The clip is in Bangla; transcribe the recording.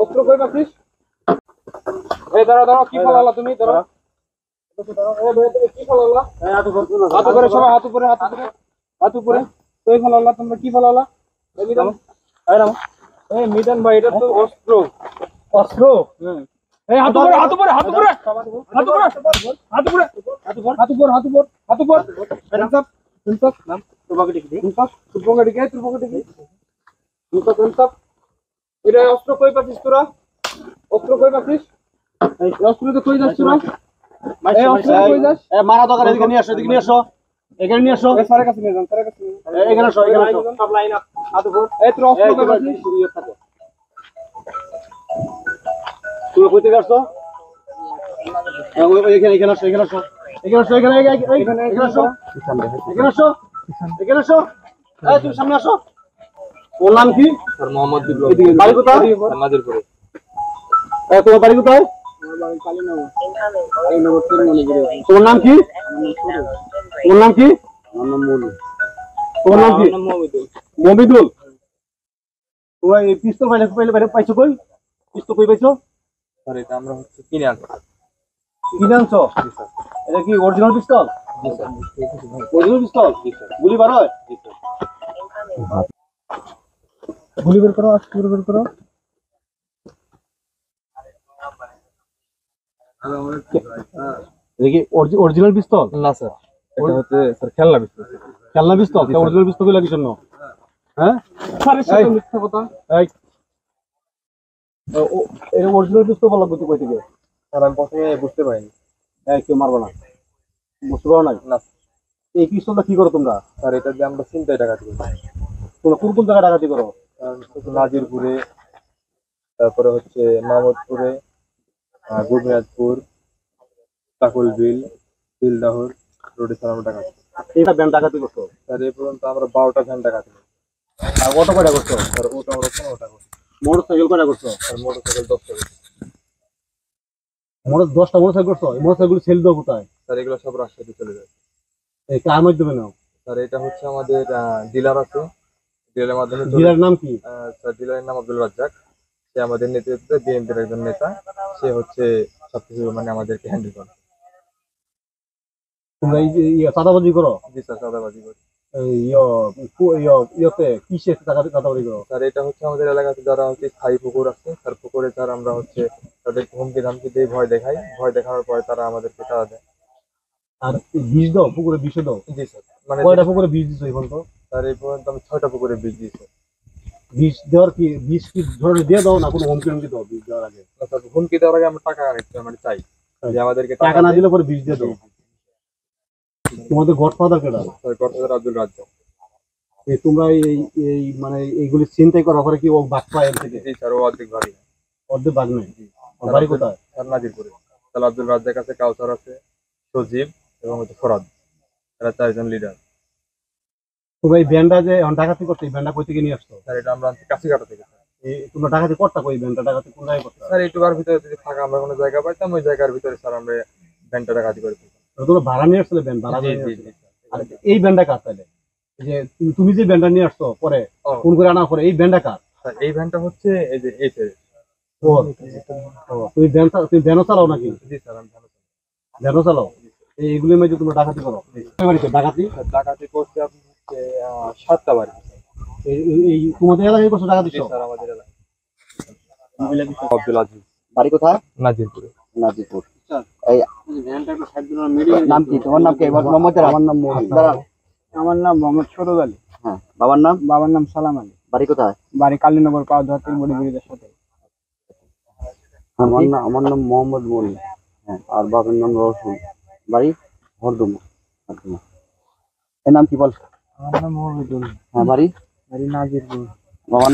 অস্ত্র কই পাচ্ছিস? এই দাঁড়াও কি ফলালা তুমি? দাঁড়াও কি ফলালা? হাত উপরে সবাই, হাত উপরে কই ফলালা তোমরা? কি ফলালা? এই মিজান ভাই, এটা তো অস্ত্র। অস্ত্র? এই হাত উপরে এটা অস্ত্র কই পাচ্ছিস তোরা? অস্ত্র কই পাচ্ছিস? অস্ত্র তো কই যাস তোরা? এই অস্ত্র কই যাস? মারা দোকান এদিকে নিয়ে আসো, এদিকে নিয়ে আসো, এখানে নিয়ে আসো। স্যারের কাছে নিয়ে যান, স্যারের কাছে এখানে আসো, এখানে আসো। সব লাইন আপ। হাত উপর। এই তোরা অস্ত্র কই পাচ্ছিস? তুমি কই থেকে আসছো? এখানে আসো, এখানে আসো, এখানে আসো, এখানে আসো, এখানে আসো, এখানে আসো। এই তুমি সামনে আসো। ওর নাম কি? স্যার মোহাম্মদ বিপ্লব। বাড়ি কোথায়? নাজিরপুরে। তোমার বাড়ি কোথায়? তোমার নাম কি? তোমার নাম কি? তোমার নাম কি? মমিদুল। তোমার এই পিস্তল পাইছো কই? পিস্তল কই পাইছো? স্যার এটা আমরা হচ্ছে কিনে আনছি। কিনে আনছো? এটা কি অরিজিনাল পিস্তল? জি স্যার। অরিজিনাল পিস্তল? গুলি বার হয়? জি স্যার। গুলি বের করো, আজকে বের করো। এটা কি অরিজিনাল পিস্তল? না স্যার, এটা হচ্ছে স্যার খেলনা পিস্তল। খেলনা পিস্তল? অরিজিনাল পিস্তল গুলো কিসের জন্য? হ্যাঁ স্যারের সাথে মিথ্যা কথা। এই এটা অরিজিনাল পিস্তল বলা কই থেকে? স্যার আমি প্রথমে বুঝতে পারিনি। কেউ মারবো না, বুঝতে পারো না? না এই পিস্তলটা কি করো তোমরা? স্যার, এটা দিয়ে আমরা ছিনতাই ডাকাতি করি। তোমরা কোন কোন জায়গায় ডাকাতি করো? নাজিরপুরে, তারপরে হচ্ছে মাহমুদপুরে, গোপীনাথপুর, চাকুলবিল, বিলদাহর রোডে স্যার আমরা ডাকাতি। এইটা ব্যান্ড ডাকাতি করছো? স্যার এই পর্যন্ত আমরা 12টা ভ্যান ডাকাতি করি। আর অটো কয়টা করছো? স্যার ওটা আমরা 15টা করি। মোটর সাইকেল কয়টা করছো? স্যার মোটরসাইকেল 10টা করি। 10টা মোটর সাইকেল করছো? এই মোটর সাইকেল সেল দাও কোথায়? স্যার এগুলো সব রাজশাহীতে চলে যায়। এই কার মাধ্যমে নাও? স্যার এটা হচ্ছে আমাদের ডিলার আছে, ডিলারের মাধ্যমে ডিলার নাম কি? স্যার ডিলারের নাম আব্দুল রাজ্জাক। সে আমাদের নেতৃত্বে বিএনপির একজন নেতা। সে হচ্ছে সবকিছু মানে আমাদেরকে হ্যান্ডেল করে। তোমরা এই যে চাঁদাবাজি করো? জি স্যার, চাঁদাবাজি করি। ইয়েতে কিসে চাঁদাবাজি করো? স্যার এটা হচ্ছে আমাদের এলাকাতে যারা হচ্ছে স্থায়ী পুকুর আছে, স্যার পুকুরে স্যার আমরা হচ্ছে তাদেরকে হুমকি ধামকি দিয়ে ভয় দেখাই। ভয় দেখানোর পরে তারা আমাদেরকে চাঁদা দেয়। আর বিষ দাও? পুকুরে বিষ দাও? জি স্যার। মানে কয়টা পুকুরে বিষ দিছো এখন তো? স্যার এই পর্যন্ত আমি 6টা পুকুরে বীজ দিয়েছি। বিষ দেওয়ার কি, বিষ কি ধরে দিয়ে দাও না কোনো হুমকি হুমকি দাও বিষ দেওয়ার আগে? স্যার হুমকি দেওয়ার আগে আমরা টাকা মানে চাই যে আমাদেরকে টাকা না দিলে পরে বিষ দিয়ে দাও? তোমাদের গডফাদার কেডা? Sir godfather Abdul Razzak. তোমরা এই মানে এইগুলি চিন্তাই করার পরে কি ও বাদ পায় এর থেকে? জি স্যার, ও অর্ধেক ভাবি। অর্ধেক বাদ নেই? বাড়ি কোথায়? স্যার নাজিরপুরে। স্যার আব্দুল রাজ্জাক আছে, কাউসার আছে, সজীব এবং হচ্ছে ফরাদ। এরা 4জন লিডার। তোমরা এই ব্যান্ডটা যে ডাকাতি করতে, এই ব্যান্ডটা কই থেকে নিয়ে আসছো? স্যার এটা আমরা আনছি কাশিঘাটা থেকে। তোমরা ডাকাতি করতা কই? ব্যান্ডটা ডাকাতি কোন জায়গায় করতে? স্যার এইটুকার ভিতরে যদি ফাঁকা আমরা কোনো জায়গা পাইতাম, ওই জায়গার ভিতরে স্যার আমরা ভ্যানটা ডাকাতি করে ফেলতাম। তোমরা ভাড়া নিয়ে আসছিলে ব্যান্ড? ভাড়া নিয়ে জি আসছিলে? জি। আর এই ব্যান্ডটা কার তাহলে? যে তুমি যে ব্যান্ডটা নিয়ে আসছো পরে ফোন করে আনার পরে, এই ব্যান্ডটা কার? স্যার এই ভ্যানটা হচ্ছে এই যে এই ছেড়ে। তুমি ভ্যানও চালাও নাকি? জি স্যার, আমি ভ্যান ভ্যানও চালাও? এইগুলির মধ্যে তোমরা ডাকাতি করো? বাড়িতে ডাকাতি? ডাকাতি করতে আপনি হচ্ছে 7টা বাড়ি। এই তোমাদের এলাকায় করছো ডাকাতি? স্যার আমাদের এলাকায়। আব্দুল আজিজ। বাড়ি কোথায়? নাজিরপুরে। নাজিরপুর। এই নাম কি? তোমার নাম কি? মোহাম্মদ? আমার নাম মোহাম্মদ। আমার নাম মোহাম্মদ সরোজ আলী। হ্যাঁ, বাবার নাম? বাবার নাম সালাম আলী। বাড়ি কোথায়? বাড়ি কালীনগর পাওয়া ধরতের বড়ি ব্রিজের সাথে। আমার নাম মোহাম্মদ মনি। হ্যাঁ, আর বাবার নাম রসুন। বাড়ি হরদুমা। এর নাম কি বল? আমার নাম মহিদুল। হ্যাঁ, বাড়ি বাড়ি নাজিরপুর। বাবার